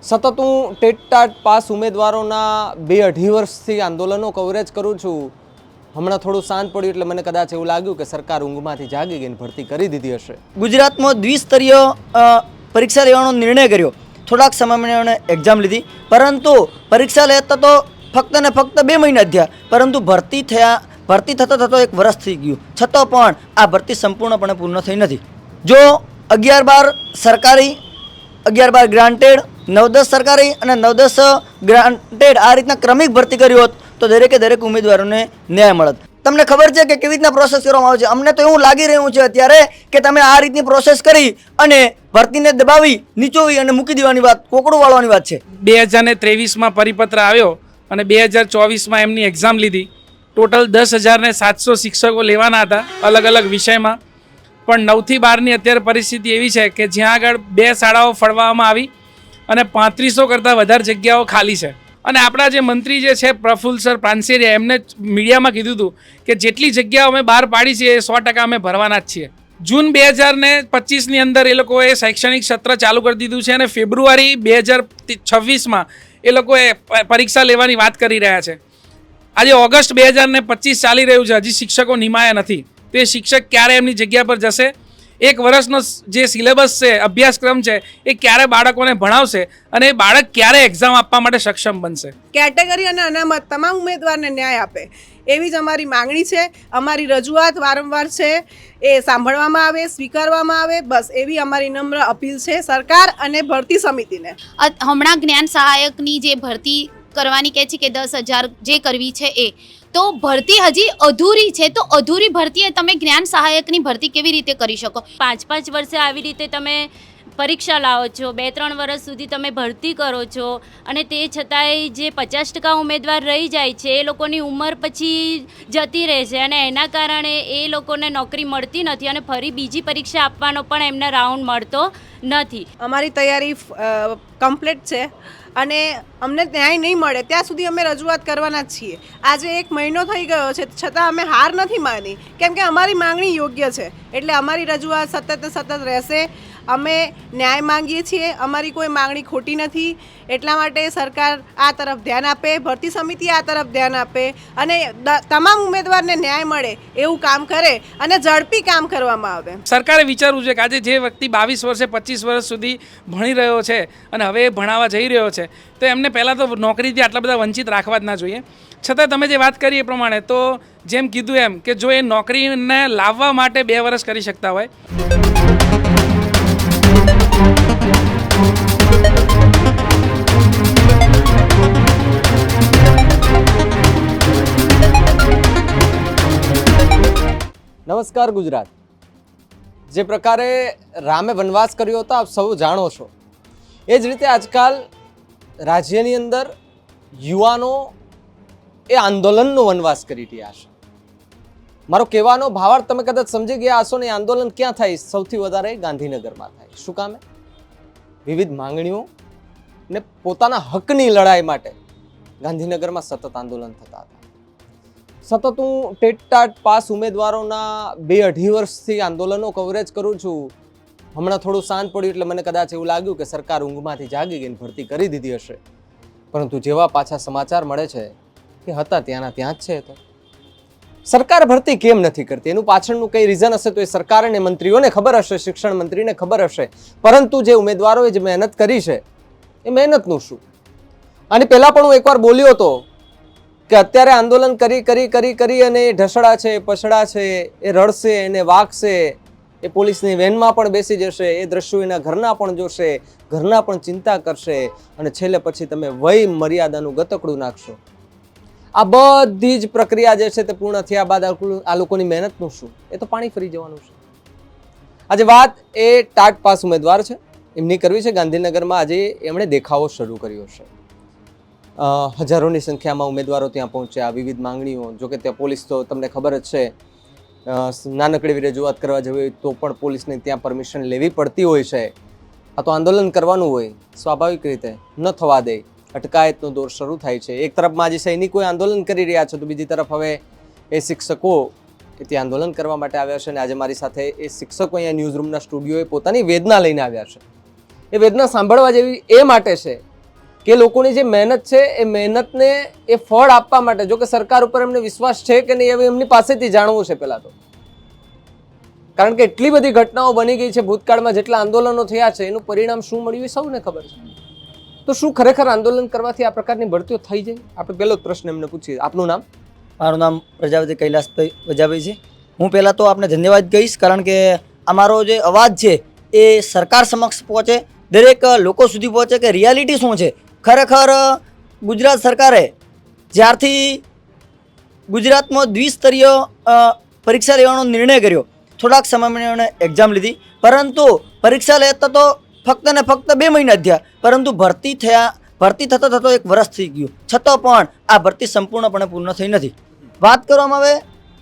સતત હું TET TAT pass ઉમેદવારોના 2-2.5 વર્ષથી આંદોલનો કવરેજ કરું છું. હમણાં થોડું શાંત પડ્યું એટલે મને કદાચ એવું લાગ્યું કે સરકાર ઊંઘમાંથી જાગી ગઈને ભરતી કરી દીધી હશે. ગુજરાતમાં દ્વિસ્તરીય પરીક્ષા લેવાનો નિર્ણય કર્યો. થોડાક સમયમાં એણે એક્ઝામ લીધી, પરંતુ પરીક્ષા લેતા તો ફક્ત ને ફક્ત 2 મહિના જ થયા, પરંતુ ભરતી થતો થતો 1 વર્ષ થઈ ગયું. છતાં પણ આ ભરતી સંપૂર્ણપણે પૂર્ણ થઈ નથી. જો 11-12 સરકારી, 11-12 ગ્રાન્ટેડ, 9-10 સરકારી અને 9-10 ગ્રાન્ટેડ આ રીતના ક્રમિક ભરતી કરી હોત તો દરેકે દરેક ઉમેદવારોને ન્યાય મળત. તમને ખબર છે કે કેવી રીતના પ્રોસેસ કરવામાં આવે છે? અમને તો એવું લાગી રહ્યું છે અત્યારે કે તમે આ રીતની પ્રોસેસ કરી અને ભરતીને દબાવી, નીચોવી અને મૂકી દેવાની વાત, કોકડું વાળવાની વાત છે. 2023માં પરિપત્ર આવ્યો અને 2024માં એમની એક્ઝામ લીધી. ટોટલ 10,700 શિક્ષકો લેવાના હતા અલગ અલગ વિષયમાં, પણ 9 થી 12ની અત્યારે પરિસ્થિતિ એવી છે કે જ્યાં આગળ 2 શાળાઓ ફળવામાં આવી અને 3500 કરતાં વધારે જગ્યાઓ ખાલી છે. અને આપણા જે મંત્રી જે છે પ્રફુલ્લ સર પાનસેરિયા, એમને મીડિયામાં કીધું હતું કે જેટલી જગ્યાઓ અમે બહાર પાડી છે એ 100% અમે ભરવાના જ છીએ. જૂન 2025ની અંદર એ લોકોએ શૈક્ષણિક સત્ર ચાલુ કરી દીધું છે અને ફેબ્રુઆરી 2026માં એ લોકોએ પરીક્ષા લેવાની વાત કરી રહ્યા છે. આજે ઓગસ્ટ 2025 ચાલી રહ્યું છે, હજી શિક્ષકો નિમાયા નથી. તો એ શિક્ષક ક્યારે એમની જગ્યા પર જશે? 1 વર્ષનો જે સિલેબસ છે, અભ્યાસક્રમ છે, એ ક્યારે બાળકોને ભણાવશે અને એ બાળક ક્યારે એક્ઝામ આપવા માટે સક્ષમ બનશે? કેટેગરી અને અનામત તમામ ઉમેદવારને ન્યાય આપે એવી જ અમારી માંગણી છે. અમારી રજૂઆત વારંવાર છે, એ સાંભળવામાં આવે, સ્વીકારવામાં આવે, બસ એવી અમારી નમ્ર અપીલ છે સરકાર અને ભરતી સમિતિને. હમણાં જ્ઞાન સહાયકની જે ભરતી કરવાની કહે છે કે 10,000 જે કરવી છે એ તો ભરતી હજી અધૂરી છે. તો અધૂરી ભરતી તમે જ્ઞાન સહાયકની ભરતી કેવી રીતે કરી શકો? 5-5 વર્ષે આવી રીતે તમે પરીક્ષા લાવો છો, 2-3 વર્ષ સુધી તમે ભરતી કરો છો અને તે છતાંય જે 50% ઉમેદવાર રહી જાય છે એ લોકોની ઉંમર પછી જતી રહે છે અને એના કારણે એ લોકોને નોકરી મળતી નથી અને ફરી બીજી પરીક્ષા આપવાનો પણ એમને રાઉન્ડ મળતો નથી. અમારી તૈયારી કમ્પ્લીટ છે અને અમને ન્યાય નહીં મળે ત્યાં સુધી અમે રજૂઆત કરવાના જ છીએ. આજે 1 મહિનો થઈ ગયો છે, છતાં અમે હાર નથી માની, કેમ કે અમારી માંગણી યોગ્ય છે. એટલે અમારી રજૂઆત સતત રહેશે. અમે ન્યાય માંગીએ છીએ, અમારી કોઈ માંગણી ખોટી નથી. એટલા માટે સરકાર આ તરફ ધ્યાન આપે, ભરતી સમિતિ આ તરફ ધ્યાન આપે અને તમામ ઉમેદવારને ન્યાય મળે એવું કામ કરે અને ઝડપી કામ કરવામાં આવે. સરકારે વિચારવું છે કે આજે જે વ્યક્તિ 22 વર્ષે 25 વર્ષ સુધી ભણી રહ્યો છે અને હવે એ ભણાવવા જઈ રહ્યો છે તો એમને પહેલાં તો નોકરીથી આટલા બધા વંચિત રાખવા જ ના જોઈએ. છતાં તમે જે વાત કરી એ પ્રમાણે તો જેમ કીધું એમ કે જો એ નોકરીને લાવવા માટે 2 વર્ષ કરી શકતા હોય. નમસ્કાર ગુજરાત. જે પ્રકારે રામે વનવાસ કર્યો હતો આપ સૌ જાણો છો, એ જ રીતે આજકાલ રાજ્યની અંદર યુવાનો એ આંદોલનનો વનવાસ કરી રહ્યા છે. મારો કહેવાનો ભાવાર્થ તમે કદાચ સમજી ગયા હશો ને. આંદોલન ક્યાં થાય? સૌથી વધારે ગાંધીનગરમાં થાય. શું કામે? વિવિધ માંગણીઓ ને પોતાના હકની લડાઈ માટે ગાંધીનગરમાં સતત આંદોલન થતા હતા. સતત હું ટેટ ટાટ પાસ ઉમેદવારોના 2-2.5 વર્ષથી આંદોલનો કવરેજ કરું છું. હમણાં થોડું શાંત પડ્યું એટલે મને કદાચ એવું લાગ્યું કે સરકાર ઊંઘમાંથી જાગી ગઈને ભરતી કરી દીધી હશે. પરંતુ જેવા પાછા સમાચાર મળે છે કે હતા ત્યાંના ત્યાં જ છે. તો સરકાર ભરતી કેમ નથી કરતી? એનું પાછળનું કઈ રીઝન હશે તો એ સરકાર અને મંત્રીઓને ખબર હશે, શિક્ષણ મંત્રીને ખબર હશે. પરંતુ જે ઉમેદવારોએ જે મહેનત કરી છે એ મહેનતનું શું? અને પહેલાં પણ હું એકવાર બોલ્યો હતો કે અત્યારે આંદોલન કરી અને ઢસડા છે, પછડા છે, એ રડશે, એને વાગશે, એ પોલીસની વેનમાં પણ બેસી જશે, એ દ્રશ્યો એના ઘરના પણ જોશે, ઘરના પણ ચિંતા કરશે અને છેલ્લે પછી તમે વય મર્યાદાનું ગતકડું નાખશો. આ બધી જ પ્રક્રિયા જે છે તે પૂર્ણ થયા બાદ આ લોકોની મહેનતનું શું? એ તો પાણી ફરી જવાનું છે. આજે વાત એ ટાટ પાસ ઉમેદવાર છે એમની કરવી છે. ગાંધીનગરમાં આજે એમણે દેખાવો શરૂ કર્યો છે. હજારોની સંખ્યામાં ઉમેદવારો ત્યાં પહોંચ્યા, વિવિધ માંગણીઓ. જોકે ત્યાં પોલીસ તો તમને ખબર જ છે, નાનકડી રજૂઆત કરવા જવી હોય તો પણ પોલીસને ત્યાં પરમિશન લેવી પડતી હોય છે. આ તો આંદોલન કરવાનું હોય, સ્વાભાવિક રીતે ન થવા દે. અટકાયતનો દોર શરૂ થાય છે. એક તરફ માજી સૈનિકો આંદોલન કરી રહ્યા છે તો બીજી તરફ હવે એ શિક્ષકો કે તે આંદોલન કરવા માટે આવ્યા છે અને આજે મારી સાથે એ શિક્ષકો અહીંયા ન્યૂઝ રૂમના સ્ટુડિયોએ પોતાની વેદના લઈને આવ્યા છે. એ વેદના સાંભળવા જેવી એ માટે છે કે લોકોની જે મહેનત છે એ મહેનતને એ ફળ આપવા માટે, જો કે સરકાર ઉપર એમને વિશ્વાસ છે કે નહીં હવે એમની પાસેથી જાણવું છે પહેલા તો, કારણ કે એટલી બધી ઘટનાઓ બની ગઈ છે ભૂતકાળમાં, જેટલા આંદોલનો થયા છે એનું પરિણામ શું મળ્યું એ સૌને ખબર છે. તો શું ખરેખર આંદોલન કરવાથી આ પ્રકારની ભરતીઓ થઈ જાય? આપણે પહેલો જ પ્રશ્ન એમને પૂછીએ. આપનું નામ? મારું નામ પ્રજાપતિ કૈલાસભાઈ પ્રજાપતિ છે. હું પહેલાં તો આપને ધન્યવાદ કહીશ, કારણ કે અમારો જે અવાજ છે એ સરકાર સમક્ષ પહોંચે, દરેક લોકો સુધી પહોંચે કે રિયાલિટી શું છે. ખરેખર ગુજરાત સરકારે જ્યારથી ગુજરાતમાં દ્વિસ્તરીય પરીક્ષા લેવાનો નિર્ણય કર્યો, થોડાક સમયમાં એણે એક્ઝામ લીધી, પરંતુ પરીક્ષા લેતા તો ફક્ત ને ફક્ત 2 મહિના જ થયા, પરંતુ ભરતી થતો થતો 1 વર્ષ થઈ ગયું, છતાં પણ આ ભરતી સંપૂર્ણપણે પૂર્ણ થઈ નથી. વાત કરવામાં આવે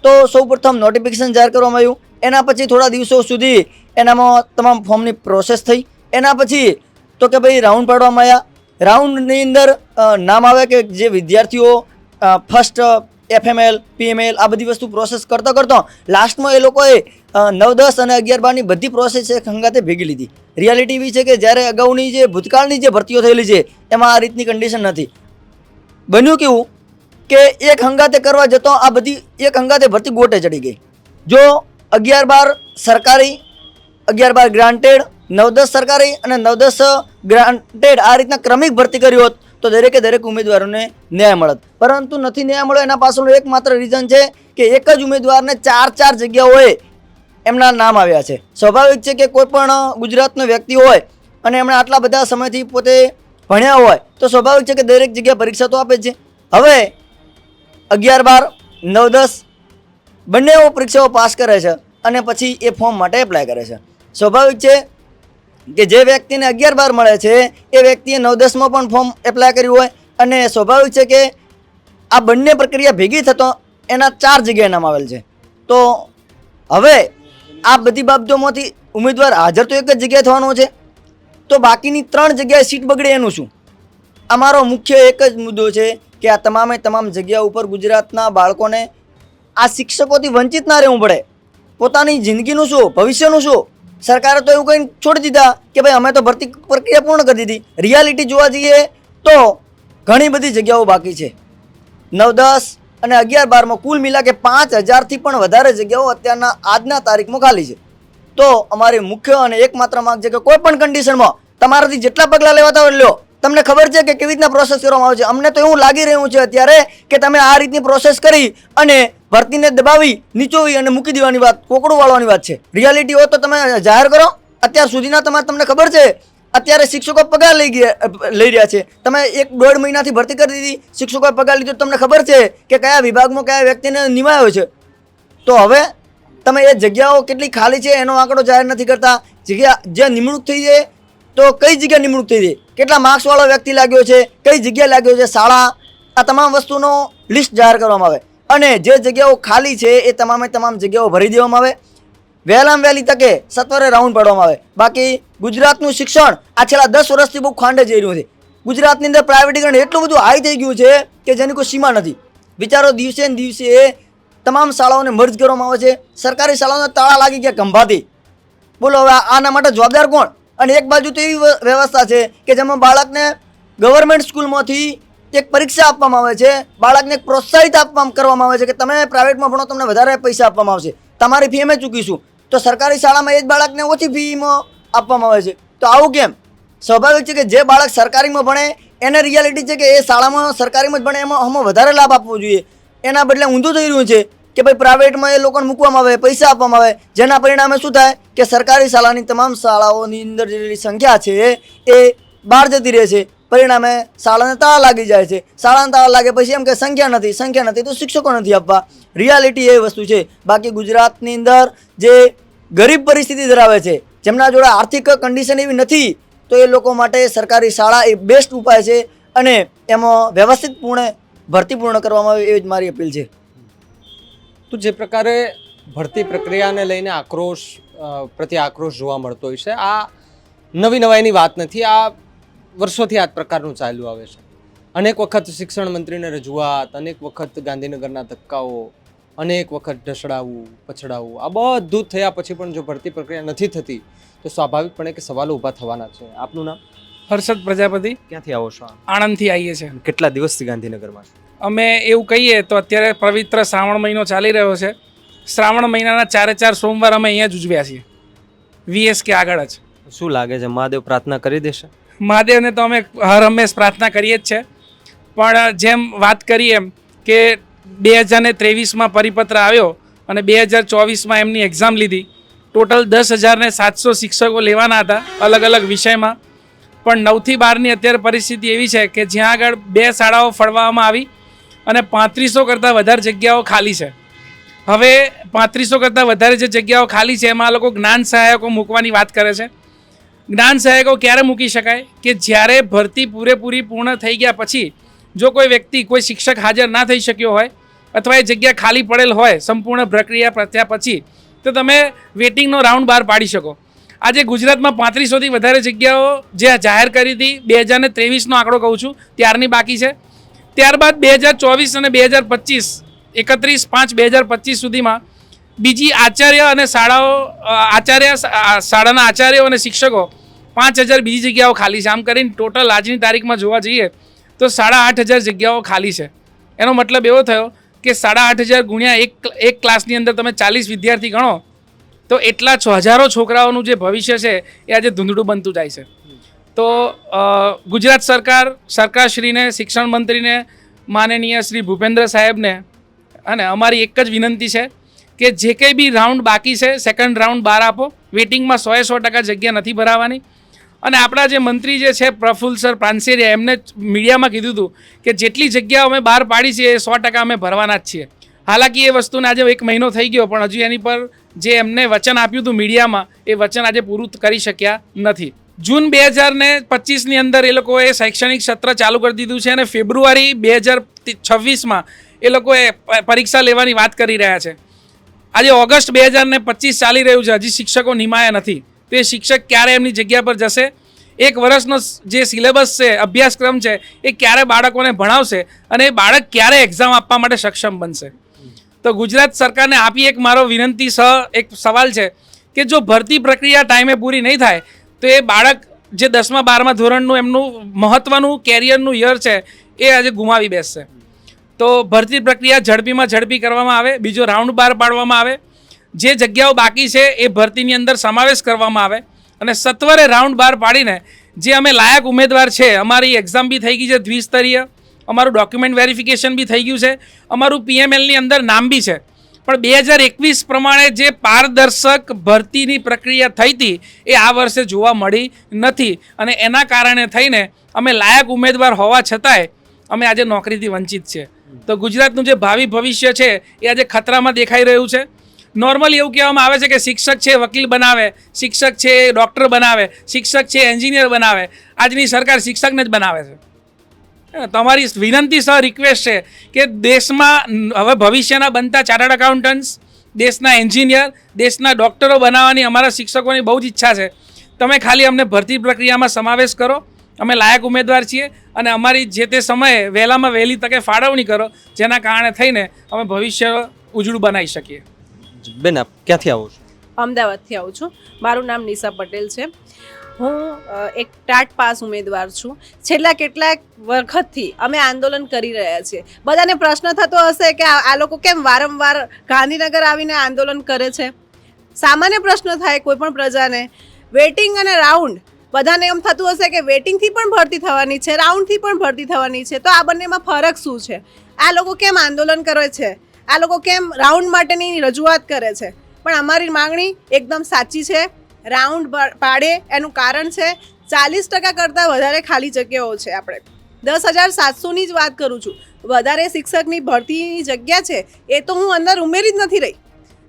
તો સૌપ્રથમ નોટિફિકેશન જાહેર કરવામાં આવ્યું, એના પછી થોડા દિવસો સુધી એનામાં તમામ ફોર્મની પ્રોસેસ થઈ. એના પછી તો કે ભાઈ રાઉન્ડ પાડવામાં આવ્યા. રાઉન્ડની અંદર નામ આવે કે જે વિદ્યાર્થીઓ ફર્સ્ટ FML PML આ બધી વસ્તુ પ્રોસેસ કરતો લાસ્ટમાં એ લોકોએ 9, 10 અને 11, 12ની બધી પ્રોસેસ એક હંગાતે ભેગી લીધી. રિયાલિટી એવી છે કે જ્યારે અગાઉની જે ભૂતકાળની જે ભરતીઓ થયેલી છે એમાં આ રીતની કન્ડિશન નથી. બન્યું કેવું કે એક હંગાતે કરવા જતો આ બધી એક હંગાતે ભરતી ગોટે ચડી ગઈ. જો 11, 12 સરકારી, 11, 12 ગ્રાન્ટેડ, 9, 10 સરકારી અને 9, 10 ગ્રાન્ટેડ આ રીતના ક્રમિક ભરતી કરી હોત તો દરેક ઉમેદવારોને ન્યાય મળત, પરંતુ નથી ન્યાય મળ્યો. એના પાછળનું એકમાત્ર રીઝન છે કે એક જ ઉમેદવારને 4 જગ્યાઓએ એમના નામ આવ્યા છે. સ્વાભાવિક છે કે કોઈ પણ ગુજરાતનો વ્યક્તિ હોય અને એમણે આટલા બધા સમયથી પોતે ભણ્યા હોય તો સ્વાભાવિક છે કે દરેક જગ્યાએ પરીક્ષા તો આપે જ છે. હવે 11, 12, 9, 10 બંને પરીક્ષાઓ પાસ કરે છે અને પછી એ ફોર્મ માટે એપ્લાય કરે છે. સ્વાભાવિક છે કે જે વ્યક્તિને 11, 12 મળે છે એ વ્યક્તિએ 9, 10માં પણ ફોર્મ એપ્લાય કર્યું હોય, અને સ્વાભાવિક છે કે આ બંને પ્રક્રિયા ભેગી થતો એના 4 જગ્યાએ નામ આવેલ છે. તો હવે આ બધી બાબતોમાંથી ઉમેદવાર હાજર તો એક જ જગ્યાએ થવાનો છે, તો બાકીની 3 જગ્યાએ સીટ બગડે એનું શું? અમારો મુખ્ય એક જ મુદ્દો છે કે આ તમામ જગ્યા ઉપર ગુજરાતના બાળકોને આ શિક્ષકોથી વંચિત ના રહેવું પડે. પોતાની જિંદગીનું શું, ભવિષ્યનું શું? સરકારે તો એવું કંઈ છોડી દીધા કે ભાઈ અમે તો ભરતી પ્રક્રિયા પૂર્ણ કરી દીધી. રિયાલિટી જોવા જઈએ તો ઘણી બધી જગ્યાઓ બાકી છે. 9, 10 અને 11, 12માં કુલ મિલા કે 5000થી પણ વધારે જગ્યાઓ અત્યારના આજના તારીખમાં ખાલી છે. તો અમારી મુખ્ય અને એકમાત્ર માંગ છે કે કોઈ પણ કન્ડિશનમાં તમારાથી જેટલા પગલાં લેવાતા હોય લ્યો. તમને ખબર છે કે કેવી રીતના પ્રોસેસ કરવામાં આવે છે. અમને તો એવું લાગી રહ્યું છે અત્યારે કે તમે આ રીતની પ્રોસેસ કરી અને ભરતીને દબાવી, નીચોવી અને મૂકી દેવાની વાત, કોકડું વાળવાની વાત છે. રિયાલિટી હોય તો તમે જાહેર કરો. અત્યાર સુધીના તમને ખબર છે અત્યારે શિક્ષકો પગાર લઈ રહ્યા છે. તમે 1-1.5 મહિનાથી ભરતી કરી દીધી, શિક્ષકોએ પગાર લીધો, તમને ખબર છે કે કયા વિભાગમાં કયા વ્યક્તિને નિમાયો છે. તો હવે તમે એ જગ્યાઓ કેટલી ખાલી છે એનો આંકડો જાહેર નથી કરતા. જગ્યા જ્યાં નિમણૂક થઈ જાય તો કઈ જગ્યા નિમણૂક થઈ જાય, કેટલા માર્ક્સવાળો વ્યક્તિ લાગ્યો છે, કઈ જગ્યા લાગ્યો છે, શાળા, આ તમામ વસ્તુનો લિસ્ટ જાહેર કરવામાં આવે અને જે જગ્યાઓ ખાલી છે એ તમામ જગ્યાઓ ભરી દેવામાં આવે. વહેલામાં વહેલી તકે સત્વરે રાઉન્ડ પાડવામાં આવે. બાકી ગુજરાતનું શિક્ષણ આ છેલ્લા 10 વર્ષથી બહુ ખાંડે જઈ રહ્યું છે. ગુજરાતની અંદર પ્રાઇવેટીકરણ એટલું બધું હાઈ થઈ ગયું છે કે જેની કોઈ સીમા નથી. વિચારો, દિવસે ને દિવસે તમામ શાળાઓને મર્જ કરવામાં આવે છે. સરકારી શાળાઓના તાળા લાગી ગયા ખંભાથી. બોલો હવે આના માટે જવાબદાર કોણ? અને એક બાજુ તો એવી વ્યવસ્થા છે કે જેમાં બાળકને ગવર્મેન્ટ સ્કૂલમાંથી એક પરીક્ષા આપવામાં આવે છે, બાળકને એક પ્રોત્સાહિત કરવામાં આવે છે કે તમે પ્રાઇવેટમાં ભણો તમને વધારે પૈસા આપવામાં આવશે, તમારી ફી અમે ચૂકીશું. તો સરકારી શાળામાં એ જ બાળકને ઓછી ફીમાં આપવામાં આવે છે. તો આવું કેમ? સ્વાભાવિક છે કે જે બાળક સરકારીમાં ભણે એને રિયાલિટી છે કે એ શાળામાં સરકારીમાં જ ભણે, એમાં વધારે લાભ આપવો જોઈએ. એના બદલે ઊંધું થઈ રહ્યું છે કે ભાઈ પ્રાઇવેટમાં એ લોકોને મૂકવામાં આવે, પૈસા આપવામાં આવે, જેના પરિણામે શું થાય કે સરકારી શાળાની તમામ શાળાઓની અંદર જેટલી સંખ્યા છે એ બહાર જતી રહે છે. પરિણામે શાળાને તાળા લાગી જાય છે. શાળાને તાળા લાગે પછી એમ કે સંખ્યા નથી તો શિક્ષકો નથી આપવા. રિયાલિટી એ વસ્તુ છે. બાકી ગુજરાતની અંદર જે ગરીબ પરિસ્થિતિ ધરાવે છે, જેમના જોડે આર્થિક કન્ડિશન એવી નથી, તો એ લોકો માટે સરકારી શાળા એ બેસ્ટ ઉપાય છે અને એમાં વ્યવસ્થિત ભરતી પૂર્ણ કરવામાં આવે એવી જ મારી અપીલ છે. તો જે પ્રકારે ભરતી પ્રક્રિયાને લઈને આક્રોશ જોવા મળતો હોય છે, આ નવાઈની વાત નથી. આ વર્ષોથી આ પ્રકારનું ચાલ્યું આવે છે. અનેક વખત શિક્ષણ મંત્રીને રજૂઆત, અનેક વખત ગાંધીનગરના ધક્કાઓ, અનેક વખત ઢસડાવું, પછડાવું, આ બધું થયા પછી પણ જો ભરતી પ્રક્રિયા નથી થતી તો સ્વાભાવિકપણે કે સવાલો ઊભા થવાના છે. આપનું નામ? હર્ષદ પ્રજાપતિ, ક્યાંથી આવો છો? આણંદથી આવીએ છીએ. કેટલા દિવસથી ગાંધીનગરમાં છો? અમે એવું કહીએ તો અત્યારે પવિત્ર શ્રાવણ મહિનો ચાલી રહ્યો છે. શ્રાવણ મહિનાના 4 સોમવાર અમે અહીંયા જ ઉજવ્યા છીએ, VSK આગળ જ. શું લાગે છે, મહાદેવ પ્રાર્થના કરી દેશે? મહાદેવને તો અમે હર હંમેશ પ્રાર્થના કરીએ જ છે, પણ જેમ વાત કરીએ એમ કે 2023માં પરિપત્ર આવ્યો અને 2024માં એમની એક્ઝામ લીધી. ટોટલ 10,700 શિક્ષકો લેવાના હતા અલગ અલગ વિષયમાં, પણ 9થી 12ની અત્યારે પરિસ્થિતિ એવી છે કે જ્યાં આગળ 2 શાળાઓ ફળવામાં આવી અને 3500 કરતાં વધારે જગ્યાઓ ખાલી છે. હવે 3500 કરતાં વધારે જે જગ્યાઓ ખાલી છે એમાં આ લોકો જ્ઞાન સહાયકો મૂકવાની વાત કરે છે. જ્ઞાન સહાયકો ક્યારે મૂકી શકાય કે જ્યારે ભરતી પૂરેપૂરી પૂર્ણ થઈ ગયા પછી જો કોઈ વ્યક્તિ, કોઈ શિક્ષક હાજર ના થઈ શક્યો હોય અથવા એ જગ્યા ખાલી પડેલ હોય સંપૂર્ણ પ્રક્રિયા પત્યા પછી, તો તમે વેટિંગનો રાઉન્ડ બહાર પાડી શકો. આજે ગુજરાતમાં 3500થી વધારે જગ્યાઓ જે જાહેર કરી હતી 2023નો આંકડો કહું છું ત્યારની બાકી છે. ત્યારબાદ 2024 અને 2025 31/5/2025 સુધીમાં બીજી આચાર્ય અને શાળાના આચાર્યો અને શિક્ષકો 5000 બીજી જગ્યાઓ ખાલી છે. આમ કરીને ટોટલ આજની તારીખમાં જોવા જઈએ તો 8500 જગ્યાઓ ખાલી છે. એનો મતલબ એવો થયો કે 8500 ગુણ્યા એક ક્લાસની અંદર તમે 40 વિદ્યાર્થી ગણો તો એટલા હજારો છોકરાઓનું જે ભવિષ્ય છે એ આજે ધૂંધળું બનતું જાય છે. તો ગુજરાત સરકારશ્રીને, શિક્ષણ મંત્રીને, માનનીય શ્રી ભૂપેન્દ્ર સાહેબને અને અમારી એક જ વિનંતી છે કે જે કંઈ બી રાઉન્ડ બાકી છે સેકન્ડ રાઉન્ડ બહાર આપો. વેટિંગમાં 100% જગ્યા નથી ભરાવાની. અને આપણા જે મંત્રી જે છે પ્રફુલ્લ સર પાનસેરિયા, એમને મીડિયામાં કીધું હતું કે જેટલી જગ્યાઓ અમે બહાર પાડી છે એ 100% અમે ભરવાના જ છીએ. હાલાકી એ વસ્તુને આજે 1 મહિનો થઈ ગયો પણ હજુ એની પર જે એમને વચન આપ્યું હતું મીડિયામાં એ વચન આજે પૂરું કરી શક્યા નથી. જૂન 2025ની અંદર એ લોકોએ શૈક્ષણિક સત્ર ચાલુ કરી દીધું છે અને ફેબ્રુઆરી 2026માં એ લોકોએ પરીક્ષા લેવાની વાત કરી રહ્યા છે. આજે ઓગસ્ટ 2025 ચાલી રહ્યું છે, હજી શિક્ષકો નિમાયા નથી. તો એ શિક્ષક ક્યારે એમની જગ્યા પર જશે? 1 વર્ષનો જે સિલેબસ છે, અભ્યાસક્રમ છે, એ ક્યારે બાળકોને ભણાવશે અને એ બાળક ક્યારે એક્ઝામ આપવા માટે સક્ષમ બનશે? તો ગુજરાત સરકારને આપી એક મારો વિનંતી એક સવાલ છે કે જો ભરતી પ્રક્રિયા ટાઈમે પૂરી નહીં થાય તો એ બાળક જે 10મા 12મા ધોરણનું એમનું મહત્ત્વનું કેરિયરનું યર છે એ આજે ગુમાવી બેસશે. તો ભરતી પ્રક્રિયા ઝડપીમાં ઝડપી કરવામાં આવે, બીજો રાઉન્ડ બહાર પાડવામાં આવે, જે જગ્યાઓ બાકી છે એ ભરતીની અંદર સમાવેશ કરવામાં આવે અને સત્વરે રાઉન્ડ બહાર પાડીને જે અમે લાયક ઉમેદવાર છે, અમારી એક્ઝામ બી થઈ ગઈ છે દ્વિસ્તરીય, અમારું ડોક્યુમેન્ટ વેરિફિકેશન બી થઈ ગયું છે, અમારું PMLની અંદર નામ બી છે, પણ 2021 પ્રમાણે જે પારદર્શક ભરતીની પ્રક્રિયા થઈ હતી એ આ વર્ષે જોવા મળી નથી અને એના કારણે થઈને અમે લાયક ઉમેદવાર હોવા છતાંય અમે આજે નોકરીથી વંચિત છે. તો ગુજરાતનું જે ભાવિ ભવિષ્ય છે એ આજે ખતરામાં દેખાઈ રહ્યું છે. નોર્મલી એવું કહેવામાં આવે છે કે શિક્ષક છે વકીલ બનાવે, શિક્ષક છે ડૉક્ટર બનાવે, શિક્ષક છે એન્જિનિયર બનાવે. આજની સરકાર શિક્ષકને જ બનાવે છે. તમારી વિનંતી સર રિક્વેસ્ટ છે કે દેશમાં હવે ભવિષ્યના બનતા ચાર્ટર્ડ એકાઉન્ટન્ટ્સ, દેશના એન્જિનિયર, દેશના ડૉક્ટરો બનાવવાની અમારા શિક્ષકોની બહુ જ ઈચ્છા છે. તમે ખાલી અમને ભરતી પ્રક્રિયામાં સમાવેશ કરો, અમે લાયક ઉમેદવાર છીએ અને અમારી જે તે સમયે વહેલામાં વહેલી તકે ફાળવણી કરો જેના કારણે થઈને અમે ભવિષ્ય ઉજળું બનાવી શકીએ. બેન, આપ ક્યાંથી આવો છો? અમદાવાદથી આવું છું. મારું નામ નિશા પટેલ છે. હું એક ટાટ પાસ ઉમેદવાર છું. છેલ્લા કેટલાક વખતથી અમે આંદોલન કરી રહ્યા છીએ. બધાને પ્રશ્ન થતો હશે કે આ લોકો કેમ વારંવાર ગાંધીનગર આવીને આંદોલન કરે છે. સામાન્ય પ્રશ્ન થાય કોઈ પણ પ્રજાને. વેટિંગ અને રાઉન્ડ, બધાને એમ થતું હશે કે વેટિંગથી પણ ભરતી થવાની છે, રાઉન્ડથી પણ ભરતી થવાની છે, તો આ બંનેમાં ફરક શું છે? આ લોકો કેમ આંદોલન કરે છે? આ લોકો કેમ રાઉન્ડ માટેની રજૂઆત કરે છે? પણ અમારી માંગણી એકદમ સાચી છે. રાઉન્ડ પાડે એનું કારણ છે 40% કરતાં વધારે ખાલી જગ્યાઓ છે. આપણે 10,700ની જ વાત કરું છું. વધારે શિક્ષકની ભરતીની જગ્યા છે એ તો હું અંદર ઉમેરી જ નથી રહી.